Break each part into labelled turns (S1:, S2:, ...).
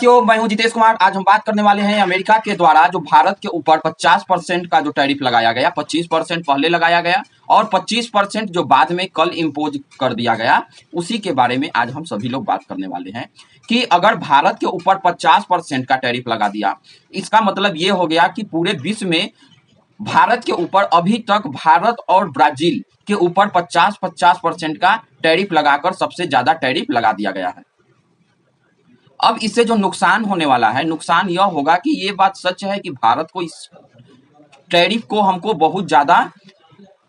S1: साथियों, मैं हूं जितेश कुमार। आज हम बात करने वाले हैं अमेरिका के द्वारा जो भारत के ऊपर 50% का जो टैरिफ लगाया गया, 25% पहले लगाया गया और 25% जो बाद में कल इम्पोज कर दिया गया, उसी के बारे में आज हम सभी लोग बात करने वाले हैं कि अगर भारत के ऊपर 50% का टैरिफ लगा दिया, इसका मतलब ये हो गया कि पूरे विश्व में भारत के ऊपर अभी तक भारत और ब्राजील के ऊपर 50-50% का टैरिफ लगाकर सबसे ज्यादा टैरिफ लगा दिया गया है। अब इससे जो नुकसान होने वाला है, नुकसान यह होगा कि ये बात सच है कि भारत को इस टैरिफ को हमको बहुत ज्यादा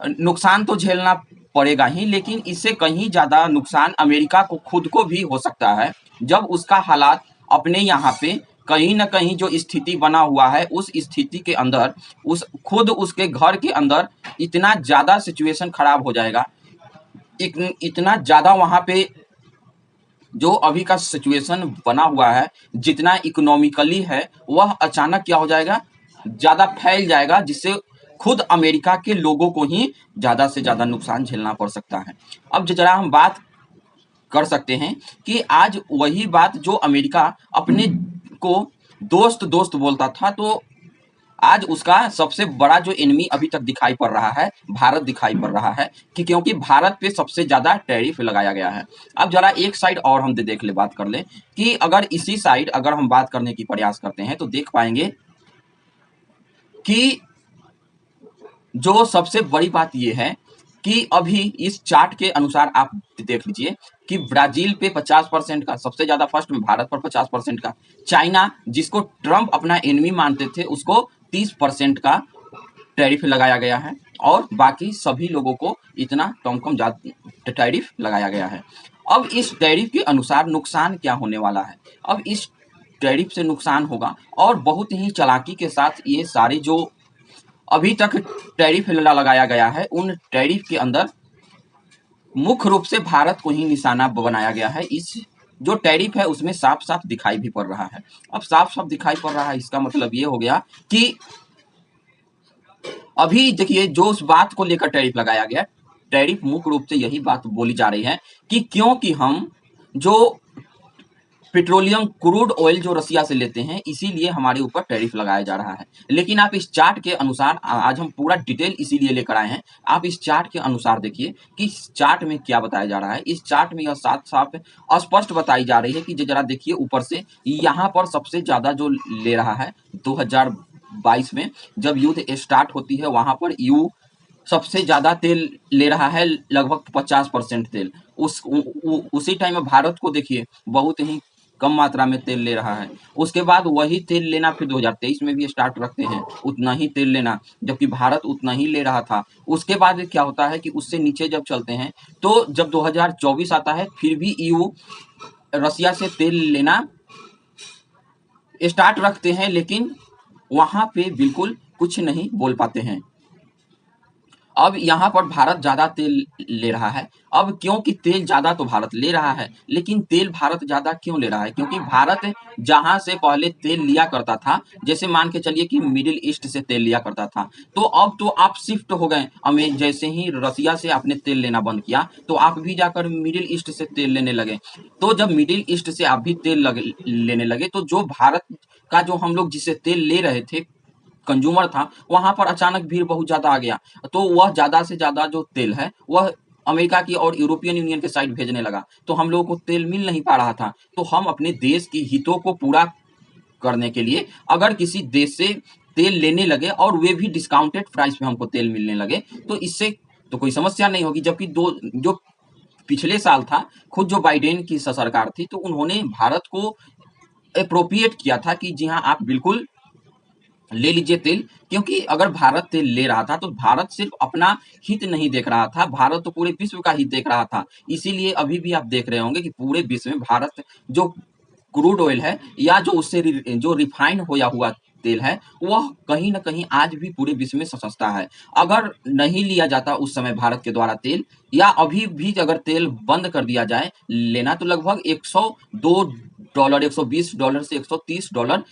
S1: नुकसान तो झेलना पड़ेगा ही, लेकिन इससे कहीं ज्यादा नुकसान अमेरिका को खुद को भी हो सकता है जब उसका हालात अपने यहाँ पे कहीं ना कहीं जो स्थिति बना हुआ है उस स्थिति के अंदर खुद उसके घर के अंदर इतना ज्यादा सिचुएशन खराब हो जाएगा, इतना ज्यादा वहां पे जो अभी का सिचुएशन बना हुआ है, जितना इकोनॉमिकली है वह अचानक क्या हो जाएगा, ज्यादा फैल जाएगा, जिससे खुद अमेरिका के लोगों को ही ज्यादा से ज्यादा नुकसान झेलना पड़ सकता है। अब जरा हम बात कर सकते हैं कि आज वही बात जो अमेरिका अपने को दोस्त दोस्त बोलता था, तो आज उसका सबसे बड़ा जो एनिमी अभी तक दिखाई पड़ रहा है भारत दिखाई पड़ रहा है, कि क्योंकि भारत पे सबसे ज्यादा टैरिफ लगाया गया है। अब जरा एक साइड और हम देख ले, बात कर ले कि अगर इसी साइड अगर हम बात करने की प्रयास करते हैं तो देख पाएंगे कि जो सबसे बड़ी बात यह है कि अभी इस चार्ट के अनुसार आप देख लीजिए कि ब्राजील पे 50% का सबसे ज्यादा, फर्स्ट में भारत पर 50% का, चाइना जिसको ट्रंप अपना एनिमी मानते थे उसको 30% का टैरिफ लगाया गया है और बाकी सभी लोगों को इतना कम ज्यादा टैरिफ लगाया गया है। अब इस टैरिफ के अनुसार नुकसान क्या होने वाला है, अब इस टैरिफ से नुकसान होगा और बहुत ही चालाकी के साथ ये सारे जो अभी तक टैरिफ लगाया गया है उन टैरिफ के अंदर मुख्य रूप से भारत को ही निशाना बनाया गया है। इस जो टैरिफ है उसमें साफ साफ दिखाई भी पड़ रहा है। अब साफ साफ दिखाई पड़ रहा है, इसका मतलब ये हो गया कि अभी देखिए जो उस बात को लेकर टैरिफ लगाया गया, टैरिफ मुख्य रूप से यही बात बोली जा रही है कि क्योंकि हम जो पेट्रोलियम क्रूड ऑयल जो रसिया से लेते हैं इसीलिए हमारे ऊपर टैरिफ लगाया जा रहा है। लेकिन आप इस चार्ट के अनुसार, आज हम पूरा डिटेल इसीलिए लेकर आए हैं, आप इस चार्ट के अनुसार देखिए कि इस चार्ट में क्या बताया जा रहा है। इस चार्ट में यह साफ साफ स्पष्ट बताई जा रही है कि जरा देखिए ऊपर से, यहाँ पर सबसे ज्यादा जो ले रहा है 2022 में जब युद्ध स्टार्ट होती है वहां पर यू सबसे ज्यादा तेल ले रहा है, लगभग 50% तेल। उसी टाइम में भारत को देखिए बहुत ही कम मात्रा में तेल ले रहा है। उसके बाद वही तेल लेना फिर 2023 में भी स्टार्ट रखते हैं उतना ही तेल लेना, जबकि भारत उतना ही ले रहा था। उसके बाद क्या होता है कि उससे नीचे जब चलते हैं तो जब 2024 आता है फिर भी ईयू रसिया से तेल लेना स्टार्ट रखते हैं, लेकिन वहां पे बिल्कुल कुछ नहीं बोल पाते हैं। अब यहाँ पर भारत ज्यादा तेल ले रहा है। अब क्योंकि तेल ज्यादा तो भारत ले रहा है, लेकिन तेल भारत ज्यादा क्यों ले रहा है, क्योंकि भारत जहां से पहले तेल लिया करता था, जैसे मान के चलिए कि मिडिल ईस्ट से तेल लिया करता था, तो अब तो आप शिफ्ट हो गए। जैसे ही रसिया से आपने तेल लेना बंद किया तो आप भी जाकर मिडिल ईस्ट से तेल लेने लगे। तो जब मिडिल ईस्ट से आप भी तेल लेने लगे तो जो भारत का जो हम लोग जिससे तेल ले रहे थे, कंज्यूमर था, वहां पर अचानक भीड़ बहुत ज्यादा आ गया, तो वह ज्यादा से ज्यादा जो तेल है वह अमेरिका की और यूरोपियन यूनियन के साइड भेजने लगा। तो हम लोगों को तेल मिल नहीं पा रहा था। तो हम अपने देश की हितों को पूरा करने के लिए अगर किसी देश से तेल लेने लगे और वे भी डिस्काउंटेड प्राइस पे हमको तेल मिलने लगे तो इससे तो कोई समस्या नहीं होगी। जबकि जो पिछले साल था, खुद जो बाइडेन की सरकार थी, तो उन्होंने भारत को अप्रोप्रिएट किया था कि जी हाँ आप बिल्कुल ले लीजिए तेल, क्योंकि अगर भारत तेल ले रहा था तो भारत सिर्फ अपना हित नहीं देख रहा था, भारत तो पूरे विश्व का हित देख रहा था। इसीलिए अभी भी आप देख रहे होंगे कि पूरे विश्व में भारत जो क्रूड ऑयल है या जो उससे जो रिफाइन होया हुआ तेल है वह कहीं ना कहीं आज भी पूरे विश्व में सस्ता है। अगर नहीं लिया जाता उस समय भारत के द्वारा तेल, या अभी भी अगर तेल बंद कर दिया जाए लेना, तो लगभग $102, $120 से $130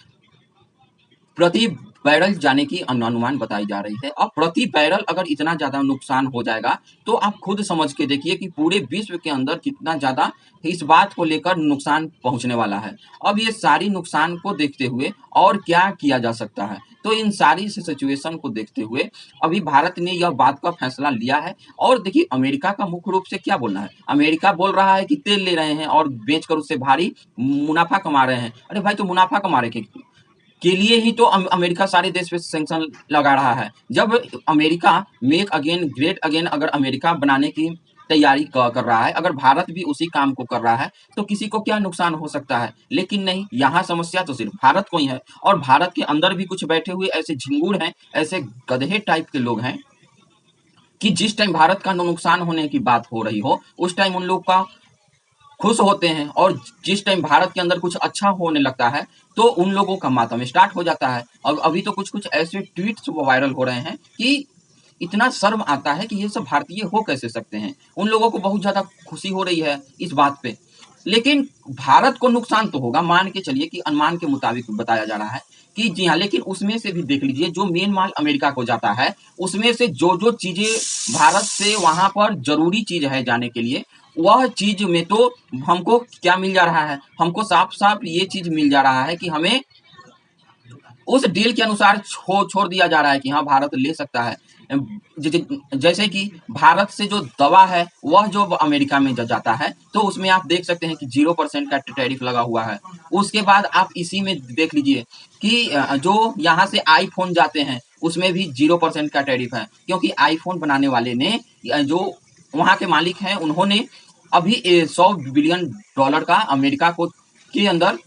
S1: प्रति बैरल जाने की अनुमान बताई जा रही है। अब प्रति बैरल अगर इतना ज़्यादा नुकसान हो जाएगा, तो आप खुद समझ के देखिए कि पूरे विश्व के अंदर कितना ज़्यादा इस बात को लेकर नुकसान पहुँचने वाला है। अब ये सारी नुकसान को देखते हुए और क्या किया जा सकता है? तो इन सारी सिचुएशन को देखते हुए अभी भारत ने यह बात का फैसला लिया है। और देखिए अमेरिका का मुख्य रूप से क्या बोलना है? अमेरिका बोल रहा है कि तेल ले रहे हैं और बेचकर उससे भारी मुनाफा कमा रहे हैं। अरे भाई, तो मुनाफा कमा रहे के लिए ही तो अमेरिका सारे देश पे सैंक्शन लगा रहा है। जब America make again great again अगर अमेरिका बनाने की तैयारी कर रहा है, अगर भारत भी उसी काम को कर रहा है, तो किसी को क्या नुकसान हो सकता है? लेकिन नहीं, यहाँ समस्या तो सिर्फ भारत को ही है। और भारत के अंदर भी कुछ बैठे हुए ऐसे झिंगुर हैं, ऐसे गधे टाइप के लोग हैं कि जिस टाइम भारत का नुकसान होने की बात हो रही हो, उस टाइम उन लोग का खुश होते हैं। और जिस टाइम भारत के अंदर कुछ अच्छा होने लगता है, तो उन लोगों का मातम स्टार्ट हो जाता है। अब अभी तो कुछ कुछ ऐसे ट्वीट्स वायरल हो रहे हैं कि इतना शर्म आता है कि ये सब भारतीय हो कैसे सकते हैं। उन लोगों को बहुत ज्यादा खुशी हो रही है इस बात पे। लेकिन भारत को नुकसान तो होगा, मान के चलिए कि अनुमान के मुताबिक बताया जा रहा है कि जी हाँ, लेकिन उसमें से भी देख लीजिए जो मेन माल अमेरिका को जाता है, उसमें से जो जो चीजें भारत से वहां पर जरूरी चीज है जाने के लिए, वह चीज में तो हमको क्या मिल जा रहा है? हमको साफ साफ ये चीज मिल जा रहा है कि हमें उस डील के अनुसार छोड़ दिया जा रहा है कि हाँ, भारत ले सकता है। जैसे कि भारत से जो दवा है वह जो अमेरिका में जाता है, तो उसमें आप देख सकते हैं कि 0% का टैरिफ लगा हुआ है। उसके बाद आप इसी में देख लीजिए कि जो यहाँ से आईफोन जाते हैं उसमें भी 0% का टैरिफ है, क्योंकि आईफोन बनाने वाले ने जो वहाँ के मालिक हैं, उन्होंने अभी $100 बिलियन का अमेरिका को के अंदर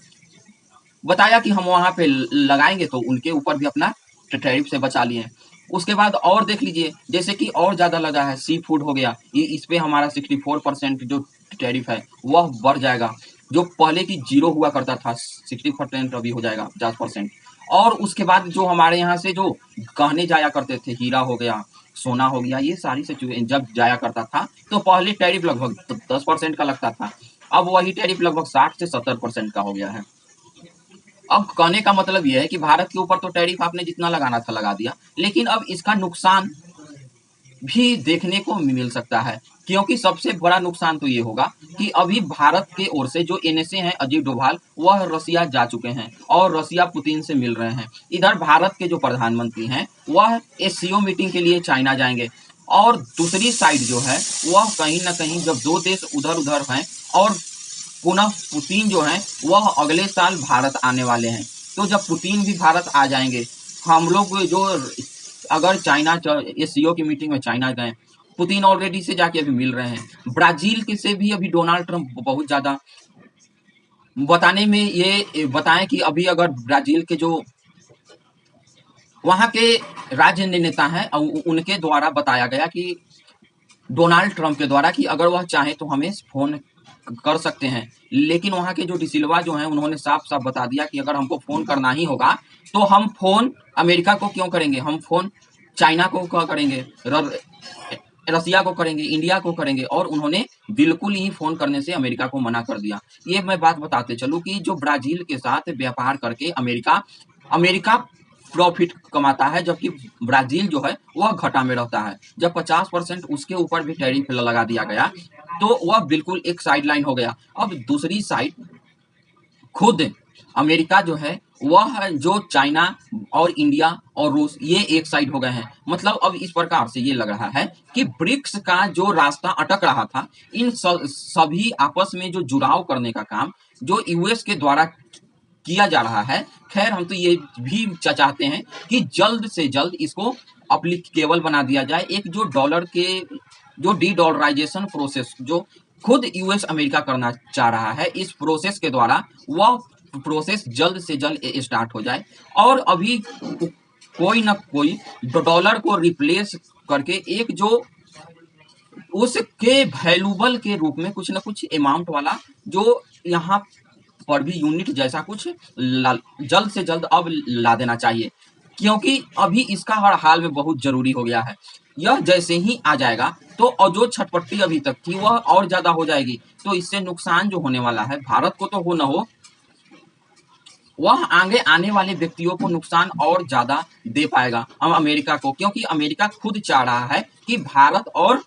S1: बताया कि हम वहां पे लगाएंगे, तो उनके ऊपर भी अपना टैरिफ से बचा लिए। उसके बाद और देख लीजिए, जैसे कि और ज्यादा लगा है सी फूड हो गया, ये इस पे हमारा 64% जो टैरिफ है वह बढ़ जाएगा। जो पहले की 0 हुआ करता था, 60% अभी हो जाएगा 50%। और उसके बाद जो हमारे यहाँ से जो गहने जाया करते थे, हीरा हो गया, सोना हो गया, ये सारी सिचुएशन जब जाया करता था, तो पहले टैरिफ लगभग 10% का लगता था। अब वही टैरिफ लगभग 60 से 70% का हो गया है। अब कहने का मतलब यह है कि भारत के ऊपर तो टैरिफ आपने जितना लगाना था लगा दिया, लेकिन अब इसका नुकसान भी देखने को मिल सकता है। क्योंकि सबसे बड़ा नुकसान तो ये होगा कि अभी भारत के ओर से जो एनएसए हैं अजीत डोभाल, वह रसिया जा चुके हैं और रसिया पुतिन से मिल रहे हैं। इधर भारत के जो प्रधानमंत्री हैं वह एससीओ मीटिंग के लिए चाइना जाएंगे। और दूसरी साइड जो है वह कहीं ना कहीं जब दो देश उधर उधर हैं और पुनः पुतिन जो है वह अगले साल भारत आने वाले हैं, तो जब पुतिन भी भारत आ जाएंगे, हम लोग जो अगर चाइना एससीओ की मीटिंग में चाइना गए, पुतिन ऑलरेडी से जाके अभी मिल रहे हैं। ब्राजील के से भी अभी डोनाल्ड ट्रंप बहुत ज्यादा बताने में ये बताएं कि अभी अगर ब्राजील के जो वहां के राज्य नेता हैं उनके द्वारा बताया गया कि डोनाल्ड ट्रंप के द्वारा कि अगर वह चाहे तो हमें फोन कर सकते हैं। लेकिन वहां के जो डिसिल्वा जो हैं उन्होंने साफ साफ बता दिया कि अगर हमको फोन करना ही होगा तो हम फोन अमेरिका को क्यों करेंगे, हम फोन चाइना को करेंगे, रसिया को करेंगे, इंडिया को करेंगे। और उन्होंने बिल्कुल ही फोन करने से अमेरिका को मना कर दिया। ये मैं बात बताते चलूं कि जो ब्राजील के साथ व्यापार करके अमेरिका अमेरिका प्रॉफिट कमाता है, जबकि ब्राजील जो है वह घाटा में रहता है। जब 50% उसके ऊपर भी टैरिफ लगा दिया गया, तो वह बिल्कुल एक साइड लाइन हो गया। अब दूसरी साइड खुद अमेरिका जो है वह जो चाइना और इंडिया और रूस ये एक साइड हो गए हैं। मतलब अब इस प्रकार से ये लग रहा है कि ब्रिक्स का जो रास्ता अटक रहा था, इन सभी आपस में जो जुड़ाव करने का काम जो यूएस के द्वारा किया जा रहा है। खैर, हम तो ये भी चाहते हैं कि जल्द से जल्द इसको अप्लीकेबल बना दिया जाए। एक जो डॉलर के जो डी डॉलराइजेशन प्रोसेस जो खुद यूएस अमेरिका करना चाह रहा है, इस प्रोसेस के द्वारा वह प्रोसेस जल्द से जल्द स्टार्ट हो जाए। और अभी कोई ना कोई डॉलर को रिप्लेस करके एक जो उसके वैल्यूबल के रूप में कुछ ना कुछ अमाउंट वाला जो यहाँ पर भी यूनिट जैसा कुछ जल्द से जल्द अब ला देना चाहिए। क्योंकि अभी इसका हर हाल में बहुत जरूरी हो गया है। यह जैसे ही आ जाएगा तो और जो छटपट्टी अभी तक थी वह और ज्यादा हो जाएगी। तो इससे नुकसान जो होने वाला है भारत को तो हो न हो, वह आगे आने वाले व्यक्तियों को नुकसान और ज्यादा दे पाएगा हम अमेरिका को, क्योंकि अमेरिका खुद चाह रहा है कि भारत और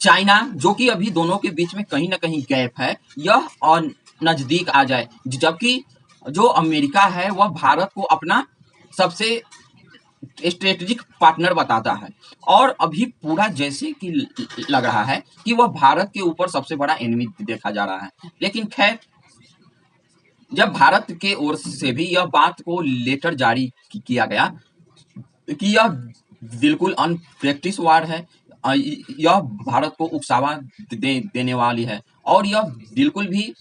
S1: चाइना, जो कि अभी दोनों के बीच में कहीं ना कहीं गैप है, यह और नजदीक आ जाए, जबकि जो अमेरिका है वह भारत को अपना सबसे स्ट्रेटेजिक पार्टनर बताता है, और अभी पूरा जैसे कि लग रहा है कि वह भारत के ऊपर सबसे बड़ा एनिमी देखा जा रहा है। लेकिन खैर, जब भारत के ओर से भी यह बात को लेटर जारी किया गया कि यह बिल्कुल अनप्रैक्टिस वार है, यह भारत को उकसावा देने वाली है, और यह बिल्कुल भी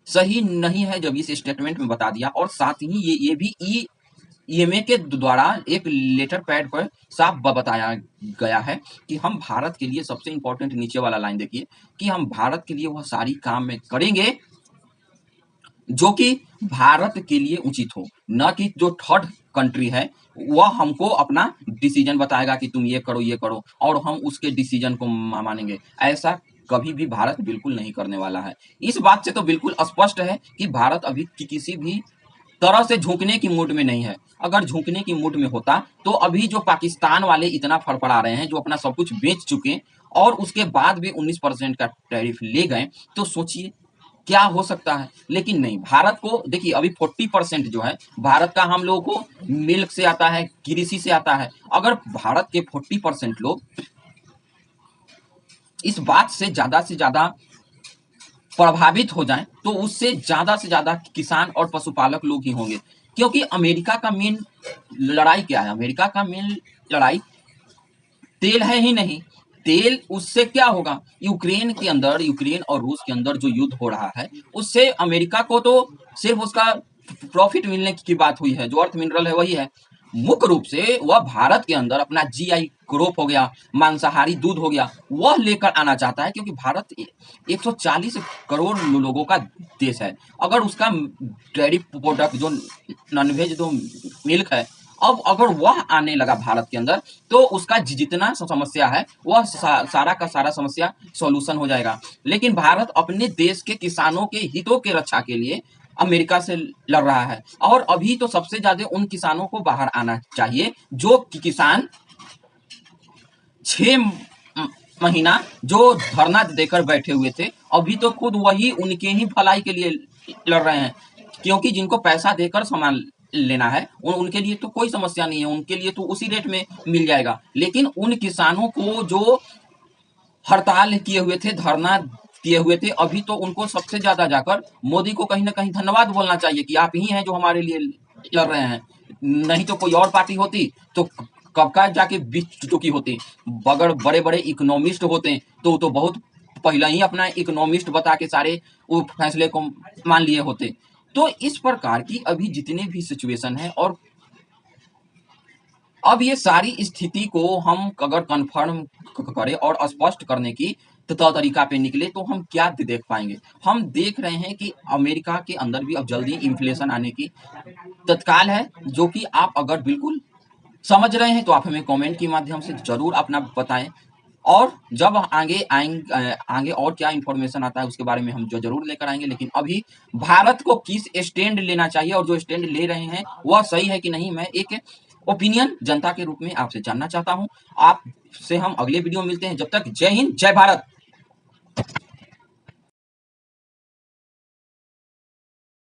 S1: सही नहीं है जब इस स्टेटमेंट में बता दिया। और साथ ही ये भी ईएमए के द्वारा एक लेटर पैड पर साफ बताया गया है कि हम भारत के लिए सबसे इंपॉर्टेंट, नीचे वाला लाइन देखिए, कि हम भारत के लिए वह सारी काम में करेंगे जो कि भारत के लिए उचित हो, न कि जो थर्ड कंट्री है वह हमको अपना डिसीजन बताएगा कि तुम ये करो और हम उसके डिसीजन को मानेंगे। ऐसा कभी भी भारत बिल्कुल नहीं करने वाला है। इस बात से तो बिल्कुल स्पष्ट है कि भारत अभी किसी भी तरह से झुकने की मूड में नहीं है। अगर झुकने की मूड में होता तो अभी जो पाकिस्तान वाले इतना फड़फड़ा रहे हैं, जो अपना सब कुछ बेच चुके और उसके बाद भी 19% का टैरिफ ले गए, तो सोचिए क्या हो सकता है। लेकिन नहीं, भारत को देखिए, अभी 40% जो है भारत का हम लोगों को मिल्क से आता है, कृषि से आता है। अगर भारत के 40% लोग इस बात से ज्यादा प्रभावित हो जाएं, तो उससे ज्यादा से ज्यादा किसान और पशुपालक लोग ही होंगे। क्योंकि अमेरिका का मेन लड़ाई क्या है? अमेरिका का मेन लड़ाई तेल है ही नहीं। तेल, उससे क्या होगा? यूक्रेन के अंदर, यूक्रेन और रूस के अंदर जो युद्ध हो रहा है, उससे अमेरिका को तो सिर्फ उसका प्रॉफिट मिलने की बात हुई है। जो अर्थ मिनरल है वही है। मुख्य रूप से वह भारत के अंदर अपना जीआई क्रॉप हो गया, मांसाहारी दूध हो गया, वह लेकर आना चाहता है, क्योंकि भारत 140 करोड़ लोगों का देश है। अगर उसका डेयरी प्रोडक्ट, जो नॉनवेज, जो मिल्क है, अब अगर वह आने लगा भारत के अंदर, तो उसका जितना समस्या है वह सारा का सारा समस्या सॉल्यूशन हो जाएगा। लेकिन भारत अपने देश के किसानों के हितों के रक्षा के लिए अमेरिका से लड़ रहा है, और अभी तो सबसे ज्यादा उन किसानों को बाहर आना चाहिए जो किसान 6 महीना जो धरना देकर बैठे हुए थे, अभी तो खुद वही उनके ही भलाई के लिए लड़ रहे हैं। क्योंकि जिनको पैसा देकर सामान लेना है उनके लिए तो कोई समस्या नहीं है, उनके लिए तो उसी रेट में मिल जाएगा। लेकिन उन किसानों को जो हड़ताल किए हुए थे, धरना किए हुए थे, अभी तो उनको सबसे ज्यादा जाकर मोदी को कहीं ना कहीं धन्यवाद बोलना चाहिए कि आप ही हैं जो हमारे लिए लड़ रहे हैं। नहीं तो कोई और पार्टी होती तो कब का जाके बीत चुकी होती। बगैर बड़े बड़े इकोनॉमिस्ट होते तो बहुत पहले ही अपना इकोनॉमिस्ट बता के सारे वो फैसले को मान लिए होते। तो इस प्रकार की अभी जितने भी सिचुएशन है, और अब ये सारी स्थिति को हम अगर कन्फर्म करें और स्पष्ट करने की तरीका पे निकले, तो हम क्या देख पाएंगे? हम देख रहे हैं कि अमेरिका के अंदर भी अब जल्दी इन्फ्लेशन आने की तत्काल है, जो कि आप अगर बिल्कुल समझ रहे हैं तो आप हमें कमेंट के माध्यम से जरूर अपना बताएं, और जब आगे आएंगे, आगे और क्या इंफॉर्मेशन आता है उसके बारे में हम जो जरूर लेकर आएंगे। लेकिन अभी भारत को किस स्टैंड लेना चाहिए और जो स्टैंड ले रहे हैं वह सही है कि नहीं, मैं एक ओपिनियन जनता के रूप में आपसे जानना चाहता हूं। आपसे हम अगले वीडियो में मिलते हैं। जब तक जय हिंद, जय भारत।